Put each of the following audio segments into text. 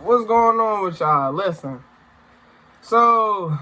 What's going on with y'all? Listen, so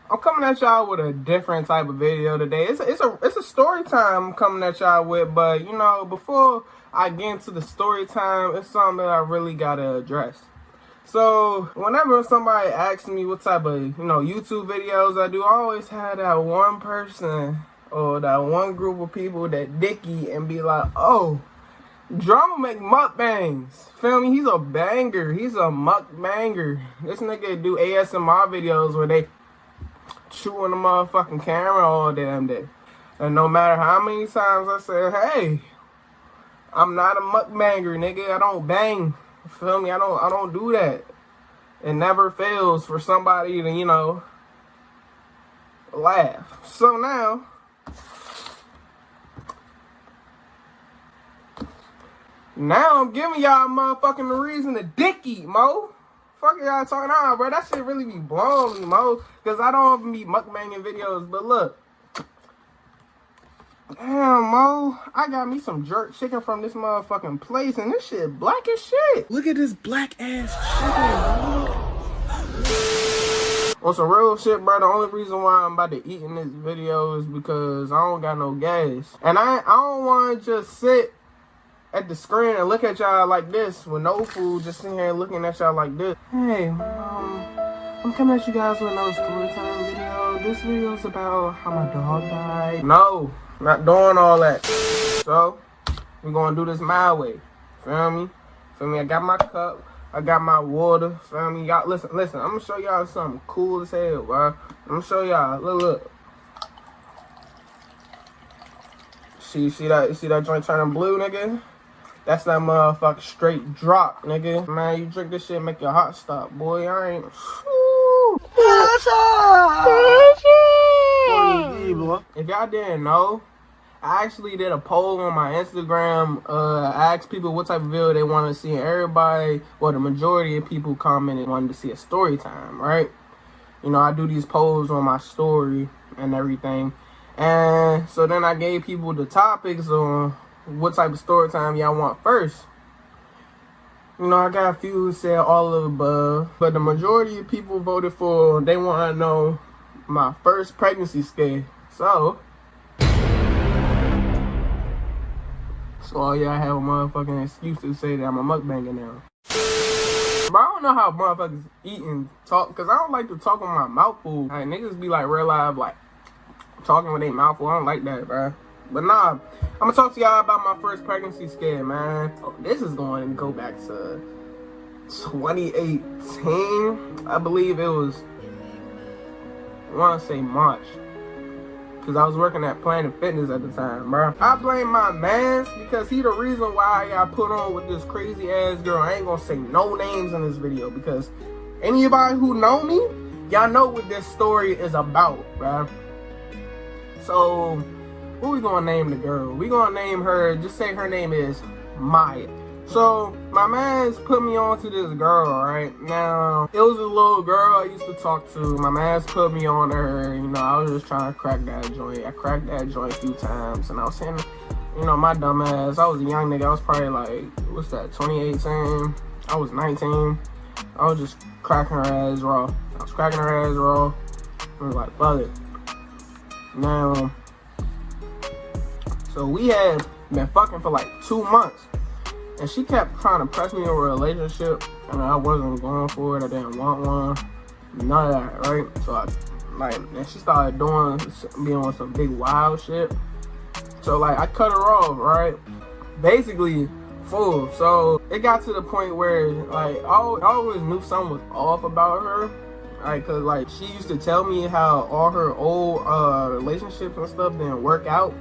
I'm coming at y'all with a different type of video today. It's a story time I'm coming at y'all with, but you know, before I get into the story time, it's something that I really gotta address. So whenever somebody asks me what type of YouTube videos I do, I always have that one person or that one group of people that dicky and be like, oh, Drama make mukbangs. Feel me? He's a banger. He's a mukbanger. This nigga do ASMR videos where they chew on the motherfucking camera all damn day. And no matter how many times I say, hey, I'm not a mukbanger, nigga. I don't bang. Feel me? I don't do that. It never fails for somebody to, laugh. So now I'm giving y'all motherfucking the reason to dicky, mo. Fuck y'all talking about, bro. That shit really be blowing me, mo. Because I don't even be mukbanging videos. But look. Damn, mo. I got me some jerk chicken from this motherfucking place. And this shit black as shit. Look at this black ass chicken, bro. On some real shit, bro, the only reason why I'm about to eat in this video is because I don't got no gas. And I don't want to just sit at the screen and look at y'all like this with no food, just sitting here looking at y'all like this. Hey, I'm coming at you guys with another story time video. This video is about how my dog died. No, not doing all that. So, we're gonna do this my way. Feel me? Feel me? I got my cup. I got my water. Feel me? Y'all, listen. I'm gonna show y'all something cool as hell, bro. I'm gonna show y'all. Look. See that joint turning blue, nigga? That's that motherfucker straight drop, nigga. Man, you drink this shit, make your heart stop, boy. I ain't. If y'all didn't know, I actually did a poll on my Instagram. I asked people what type of video they want to see, and everybody, well, the majority of people commented wanted to see a story time, right? I do these polls on my story and everything. And so then I gave people the topics on what type of story time y'all want first. I got a few who said all of the above, but the majority of people voted for, they want to know my first pregnancy scare. So all y'all have a motherfucking excuse to say that I'm a mukbanger now. But I don't know how motherfuckers eat and talk, because I don't like to talk with my mouth full. Like, niggas be like real live, like talking with their mouth full. I don't like that, bro. But nah, I'm gonna talk to y'all about my first pregnancy scare, man. Oh, this is going to go back to 2018. I believe it was, I want to say March. Because I was working at Planet Fitness at the time, bro. I blame my mans because he the reason why I got put on with this crazy ass girl. I ain't gonna say no names in this video because anybody who know me, y'all know what this story is about, bro. So, what we gonna name the girl? We gonna name her, just say her name is Maya. So, my man's put me on to this girl, right? Now, it was a little girl I used to talk to. My man's put me on to her. I was just trying to crack that joint. I cracked that joint a few times. And I was saying, my dumb ass, I was a young nigga. I was probably like, what's that, 2018? I was 19. I was just cracking her ass raw. I was was like, fuck it. Now, so we had been fucking for like 2 months. And she kept trying to press me in a relationship. I wasn't going for it. I didn't want one. None of that, right? So and she started being on some big wild shit. So I cut her off, right? Basically, full. So it got to the point where I always knew something was off about her. Right? Cause she used to tell me how all her old relationships and stuff didn't work out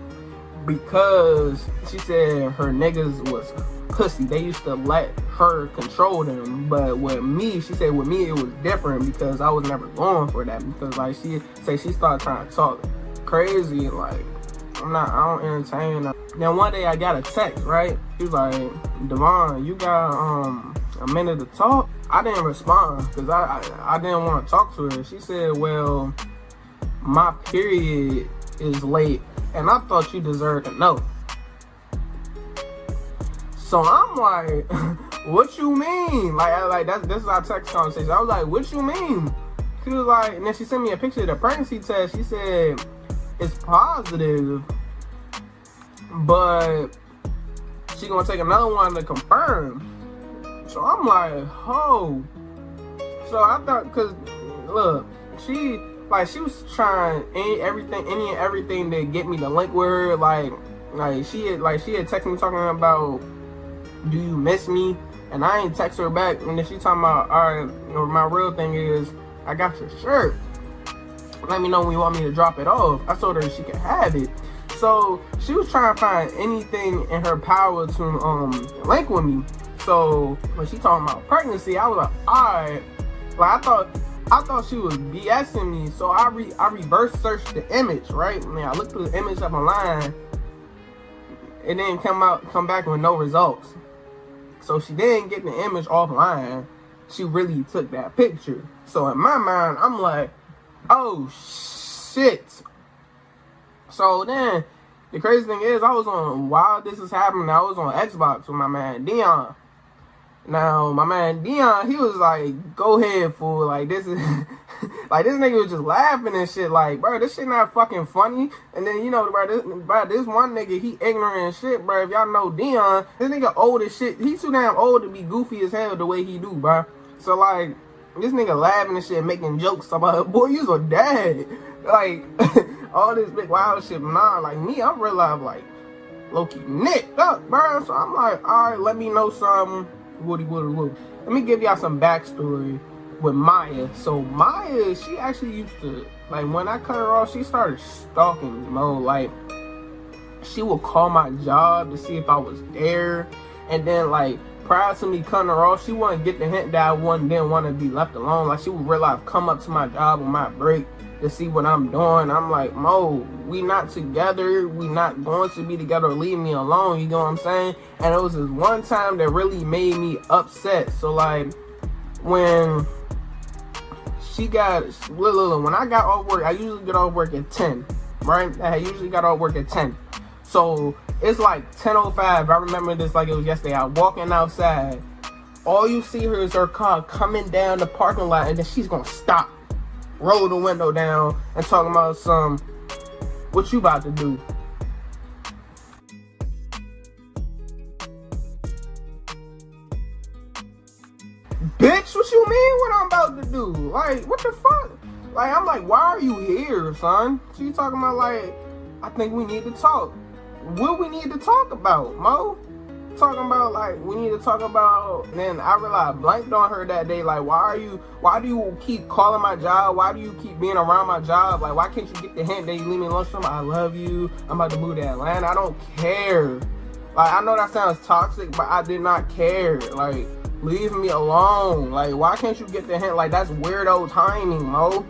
because she said her niggas was pussy. They used to let her control them. But with me, she said with me it was different because I was never going for that. Because she started trying to talk crazy. I don't entertain her. Now one day I got a text, right? She was like, Devon, you got a minute to talk? I didn't respond because I didn't want to talk to her. She said, well, my period is late and I thought you deserved to know. So I'm like, what you mean? Like this is our text conversation. I was like, what you mean? She was like, and then she sent me a picture of the pregnancy test. She said it's positive, but she gonna take another one to confirm. So I'm like, oh. So I thought, cause look, she was trying any and everything to get me to link with her. Like she had texted me talking about, do you miss me? And I ain't text her back. And then she talking about, all right, my real thing is, I got your shirt. Let me know when you want me to drop it off. I told her she could have it. So she was trying to find anything in her power to link with me. So when she talking about pregnancy, I was like, alright. Like I thought she was BSing me. So I reverse searched the image, right? I mean, I looked through the image up online. It didn't come back with no results. So she didn't get the image offline. She really took that picture. So in my mind, I'm like, oh shit. So then the crazy thing is, while this is happening, I was on Xbox with my man Dion. Now my man Dion, he was like, go ahead, fool. Like this is like this nigga was just laughing and shit. Like, bro, this shit not fucking funny. And then bro, this one nigga, he ignorant and shit, bro. If y'all know Dion, this nigga old as shit. He too damn old to be goofy as hell the way he do, bro. So like, this nigga laughing and shit, making jokes about, boy, you's a dad. Like, all this big wild shit. Nah, like me, I'm real life, like, low-key nicked up, bro. So I'm like, all right, let me know something. Woody. Let me give y'all some backstory with Maya. So Maya, she actually used to, like, when I cut her off, she started stalking me, bro. Like, she would call my job to see if I was there. And then, like, prior to me cutting her off, she wouldn't get the hint that I didn't want to be left alone. Like, she would realize, come up to my job on my break to see what I'm doing. I'm like, Mo, we not together. We not going to be together. Leave me alone. You know what I'm saying? And it was this one time that really made me upset. So like, when she got, when I got off work, I usually get off work at 10, right? I usually got off work at 10. So it's like 10:05. I remember this like it was yesterday. I'm walking outside. All you see her is her car coming down the parking lot, and then she's gonna stop, roll the window down, and talking about what you about to do? Bitch, what you mean what I'm about to do? Like, what the fuck? Like, I'm like, why are you here, son? She talking about, like, I think we need to talk. What we need to talk about, Mo? Talking about, like, we need to talk about. Then I realized I blanked on her that day. Like, why do you keep calling my job? Why do you keep being around my job? Like, why can't you get the hint that you leave me alone? I love you. I'm about to move to Atlanta. I don't care. Like, I know that sounds toxic, but I did not care. Like, leave me alone. Like, why can't you get the hint? Like, that's weirdo timing, Mo.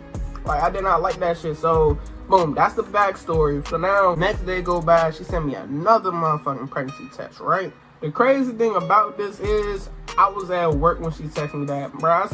Like, I did not like that shit. So boom, that's the backstory. So now, next day go by, she sent me another motherfucking pregnancy test, right? The crazy thing about this is, I was at work when she texted me that. Bro, I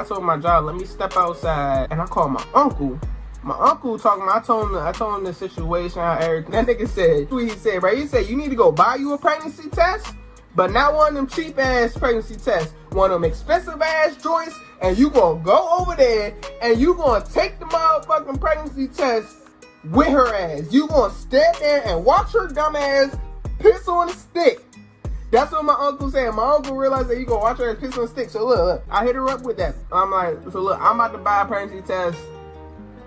told my job, let me step outside, and I called my uncle. My uncle talking, I told him the situation, how everything. That nigga said, what he said, right? He said, you need to go buy you a pregnancy test, but not one of them cheap ass pregnancy tests. One of them expensive ass joints, and you gonna go over there, and you gonna take the motherfucking pregnancy test with her ass. You gonna stand there and watch her dumb ass piss on a stick. That's what my uncle said. My uncle realized that you gonna watch her ass piss on a stick. So look, I hit her up with that. I'm like, so look, I'm about to buy a pregnancy test,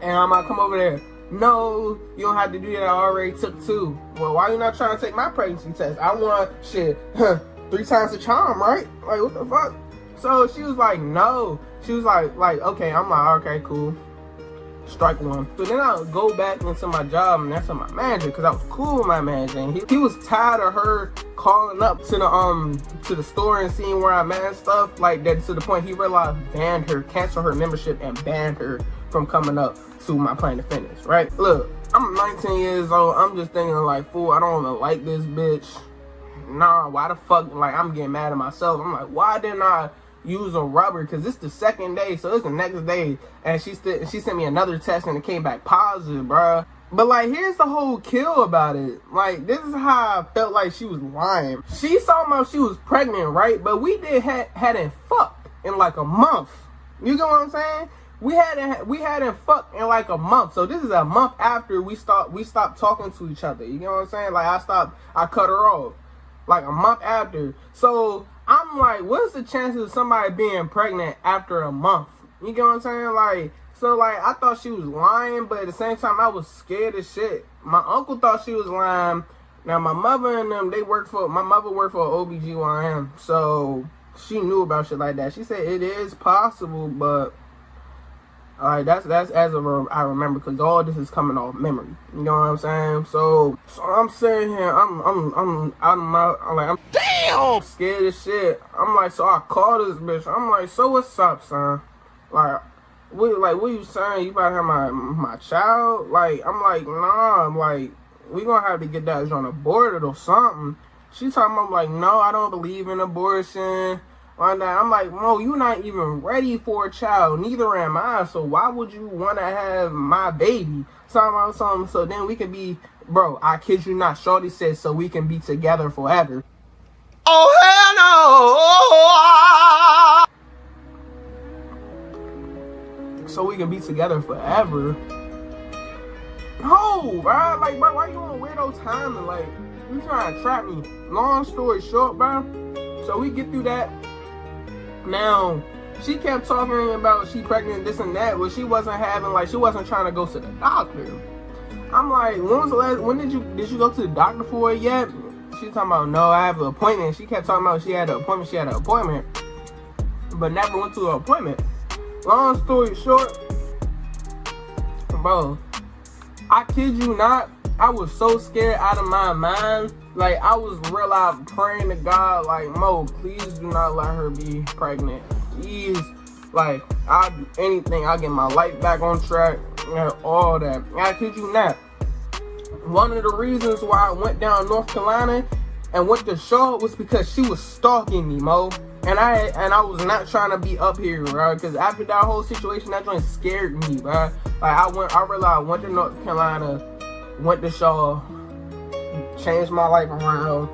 and I'm about to come over there. No, you don't have to do that. I already took 2. Well, why you not trying to take my pregnancy test? I want shit 3 times the charm, right? Like, what the fuck? So she was like, no. She was like, okay. I'm like, okay, cool. Strike one. So then I'll go back into my job, and that's on my manager, because I was cool with my manager, and he was tired of her calling up to the store and seeing where I'm at and stuff like that, to the point he realized banned her, canceled her membership, and banned her from coming up to my Planet Fitness, right? Look, I'm 19 years old. I'm just thinking like, fool, I don't even like this bitch. Nah, why the fuck? Like, I'm getting mad at myself. I'm like, why didn't I use a rubber? Because it's the second day, so it's the next day, and she sent me another test, and it came back positive, bruh. But like, here's the whole kill about it. Like, this is how I felt like she was lying. She saw about she was pregnant, right? But we hadn't fucked in like a month. You get what I'm saying? We hadn't fucked in like a month. So this is a month after we stopped talking to each other. You get what I'm saying? Like, I cut her off. Like a month after. So I'm like, what's the chances of somebody being pregnant after a month? You get what I'm saying? Like, so like, I thought she was lying, but at the same time, I was scared as shit. My uncle thought she was lying. Now my mother and them, my mother worked for OBGYN, so she knew about shit like that. She said it is possible, but that's as I remember, because all this is coming off memory. You know what I'm saying? So I'm sitting here, I'm damn scared as shit. I'm like, so I called this bitch. I'm like, so what's up, son? Like, what you saying? You about to have my child? Like, I'm like, nah. I'm like, we gonna have to get that joint aborted or something. She talking about, like, no, I don't believe in abortion. Like that. I'm like, Mo, you're not even ready for a child. Neither am I. So why would you want to have my baby? Talking about something so then we can be, bro, I kid you not. Shorty said so we can be together forever. Oh, hell no! So we can be together forever. No, bro. Like, bro, why you on weirdo timing? Like, you trying to trap me. Long story short, bro. So we get through that. Now, she kept talking about she pregnant, this and that, but she wasn't trying to go to the doctor. I'm like, when did you go to the doctor for it yet? She's talking about, no, I have an appointment. She kept talking about she had an appointment, but never went to an appointment. Long story short, bro, I kid you not, I was so scared out of my mind. Like, I was real out praying to God, like, Mo, please do not let her be pregnant. Please, like, I'll do anything. I'll get my life back on track, and all that. I kid you not. One of the reasons why I went down North Carolina and went to Charlotte was because she was stalking me, Mo. And I was not trying to be up here, bro. Because after that whole situation, that joint scared me, bro. Like, I realized I went to North Carolina, went to Charlotte, changed my life around,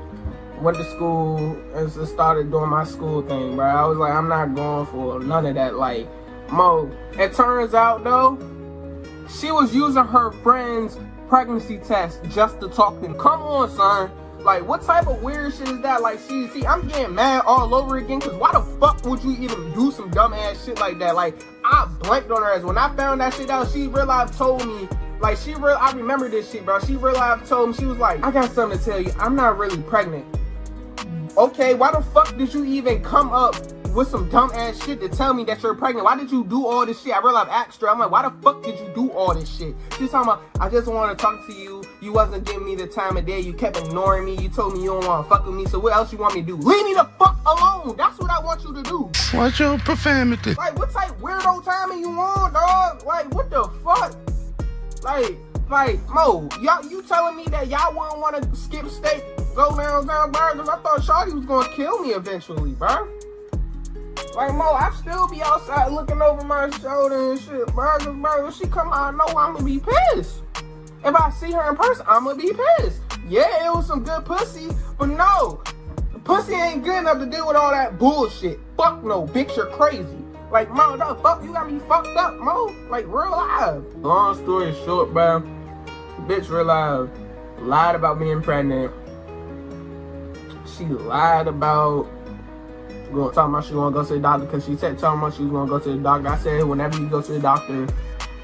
went to school, and just started doing my school thing, bro. I was like, I'm not going for none of that. Like, Mo, it turns out, though, she was using her friend's pregnancy test just to talk to him. Come on, son. Like, what type of weird shit is that? Like, see, I'm getting mad all over again, because why the fuck would you even do some dumb ass shit like that? Like, I blanked on her ass. When I found that shit out, she real life told me, like, I remember this shit, bro. She real life told me, she was like, I got something to tell you. I'm not really pregnant. Okay, why the fuck did you even come up with some dumb ass shit to tell me that you're pregnant? Why did you do all this shit? I real life asked her. I'm like, why the fuck did you do all this shit? She's talking about, I just want to talk to you. You wasn't giving me the time of day. You kept ignoring me. You told me you don't want to fuck with me. So what else you want me to do? Leave me the fuck alone. That's what I want you to do. Watch your profanity. Like, what type weirdo timing you on, dog? Like, what the fuck? Like, Mo, you telling me that y'all wouldn't want to skip state, go downtown, bro? Because I thought Shawty was going to kill me eventually, bro. Like, Mo, I still be outside looking over my shoulder and shit, bro. Because, bro, if she come out, I know I'm going to be pissed. If I see her in person, I'm going to be pissed. Yeah, it was some good pussy, but no. The pussy ain't good enough to deal with all that bullshit. Fuck no, bitch, you're crazy. Like, Mo, the fuck, you got me fucked up, Mo. Like, real life. Long story short, bro. Bitch real life lied about being pregnant. She lied about talking about she want to go to the doctor, because she said telling me she was going to go to the doctor. I said, whenever you go to the doctor,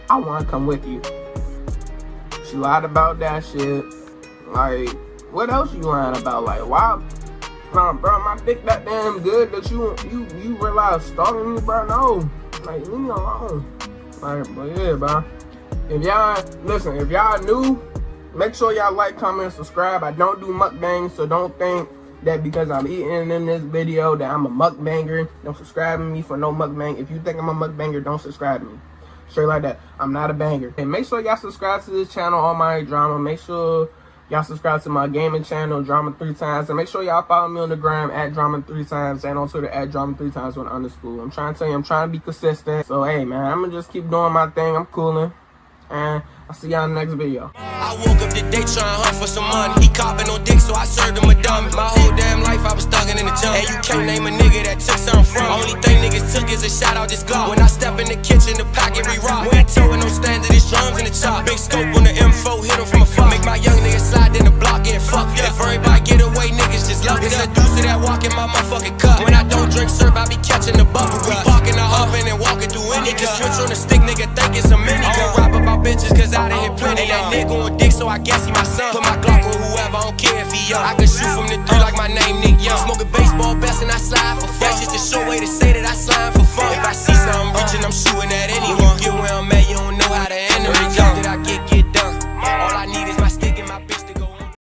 I want to come with you. She lied about that shit. Like, what else you lying about? Like, why? Bro, my dick that damn good that you realize stalking me, bro? No. Like, leave me alone. Like, but yeah, bro. If y'all new, make sure y'all like, comment, subscribe. I don't do mukbangs, so don't think that because I'm eating in this video that I'm a mukbanger. Don't subscribe to me for no mukbang. If you think I'm a mukbanger, don't subscribe to me. Straight like that. I'm not a banger. And make sure y'all subscribe to this channel, All My Drama. Make sure y'all subscribe to my gaming channel, Drama 3 Times. And make sure y'all follow me on the gram at Drama 3 Times and on Twitter at Drama 3 Times with _. I'm trying to tell you, I'm trying to be consistent. So hey man, I'm gonna just keep doing my thing. I'm cooling. And I'll see y'all in the next video. I woke up today trying to hunt for some money. He copping on dick, so I served him a dummy. My whole damn life I was thugging in the jungle. And you can't name a nigga that took something from me. Only thing niggas took is a shot out this Glock. When I step in the kitchen, the pocket re-rock. We ain't towing no standard, it's drums in the chop. Big scope on the M4, hit him from afar. Make my young niggas slide in the block, get fucked up. If everybody get away, niggas just love it. It's a deuce of that walk in my motherfucking cup. When I don't drink syrup, I be catching the bubble. We parking the oven and walking through any gun. Switch on the stick, nigga, think it's a minigun. I don't rap about bitches, cause I done hit plenty. And that nigga on dick, so I guess he my son. Put my Glock on whoever, I don't care if he young. I can shoot from the 3 like my name Nick Young. Smoking baseball best and I slide for fun. That's just a short way to say that I slime